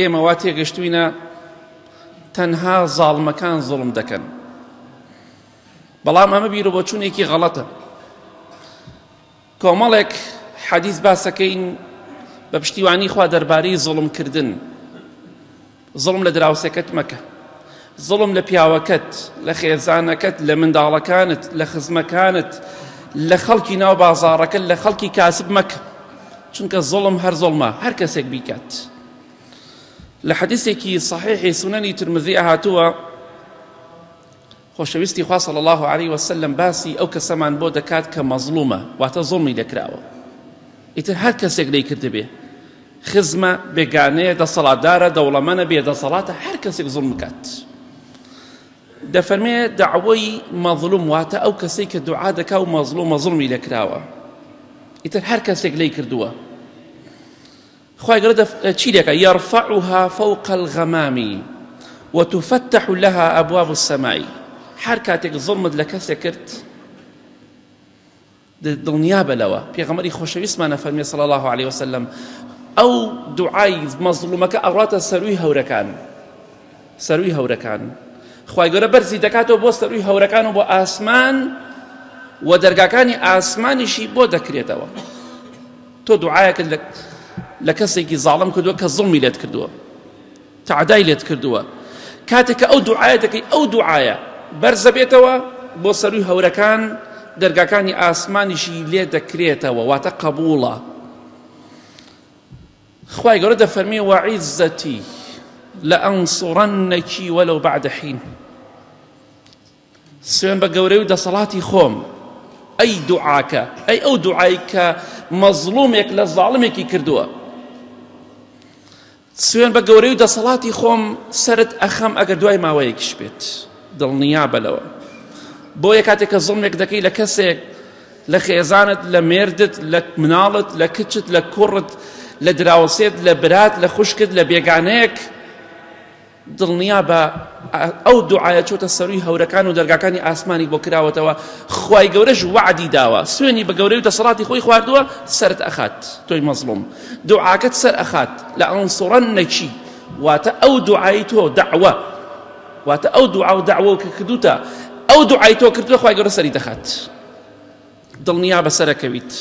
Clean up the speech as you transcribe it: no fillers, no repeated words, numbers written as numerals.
ئێمە وا تێگەشتووینە تەنها زاڵمەکان زوڵم دەکەن، بەڵام ئەمە بیرۆ بۆچوونێکی غەڵەتە. کۆمەڵێک حەدیث باسەکەین بە پشتیوانی خوا دەربارەی زوڵمکردن. زوڵم لە دراوسێکت مەکە، زوڵم لە پیاوەکەت، لە خێزانەکەت، لە منداڵەکانت، لە خزمەکانت، لە خەڵکی ناو بازاڕەکەت، لە خەڵکی کاسب مەکە، چونکە زوڵم هەر زوڵمە، هەر کەسێک بیکات. لە حەدیثێکی صحیحی سونەنی ترمذی هاتووە، خۆشەویستی خوا صلی الله علیه وسلم باسی ئەو کەسەمان بۆ دەکات کە مەزڵومە، واتە زوڵمی دەکراوە. ئیتر هەر کەسێک لێی کردبێ، خزمە، بێگانەیە، دەسەڵاتدارە، دەوڵەمەندە، بێدەسەڵاتە، هەر کەسێک زوڵم بکات. دەفەرمێ دەعوەی مەظلوم واتە ئەو کەسەی کە دوعا دەکا و مەظلومە زوڵمی لێکراوە. ئیتر هەر کەسێک لێی کردووە. خوای گەورە چی دەکا؟ یەرفەعها فەوقە الغەمام وتفتح لها ئەبواب السەماء. هەر کاتێک زوڵمت لە کەسێک کرد دڵنیا بەلەوە. پێغەمبەری خۆشەویستمانە فەرمێ صلی الله علیه وسلم ئەو دوعای مەظلومەکە ئەڕاتە سەرووی هەورەکان. سەرووی هەورەکان خوای گەورە بەرزی دەکاتەوە بۆ سەرووی هەورەکان و بۆ ئاسمان و دەرگاکانی ئاسمانیشی بۆ دەکرێتەوە. تۆ دوعایەکت لە کەسێکی زاڵم کردووە کە زوڵمی لێت کردووە، تعدای لێت کردووە، کاتێک کە ئەو دوعایە دەکەی، ئەو دوعایە بەرزە بێتەوە بۆ سەرووی هەورەکان، دەرگاکانی ئاسمانیشی لێ دەکرێتەوە، واتە قەبوڵە. خوای گەورە دەفەرمێ وەعیزەتی لەئەنسوڕەنەکی وەلەو بەعدە حین. سوێن بە گەورەی و دەسەڵاتی خۆم، ئەی دوعاکە، ئەی ئەو دوعای کە مەزڵومێک لە زاڵمێکی کردووە، سوێن بە گەورەی و دەسەڵاتی خۆم سەرت ئەخەم ئەگەر دوای ماوەیەکیش بێت. دڵنیا بەلەوە. بۆیە کاتێک کە زوڵمێک دەکەی لە کەسێک، لە خێزانت، لە مێردت، لە مناڵت، لە کچت، لە کوڕت، لە دراوسێت، لە برات، لە خوشکت، لە بێگانەیەک، دڵنیا بە ئەو دوعایە چۆتە سەرووی هەورەکان و دەرگاکانی ئاسمانی بۆ کراوەتەوە. خوای گەورەش وعدی داوە، سوێنی بە گەورەی و دەسەڵاتی خۆی خواردووە، سەرت ئەخات تۆی مەزڵوم، دوعاکەت سەر ئەخات. لەئەنسوڕەنەکی واتە ئەو دوعای تۆ دەعوە، واتە ئەو دوعا و دەعوە کە کردوتە، ئەو دوعای تۆ کردووە خوای گەورە سەری دەخات. دڵنیا بەسەرەکەویت.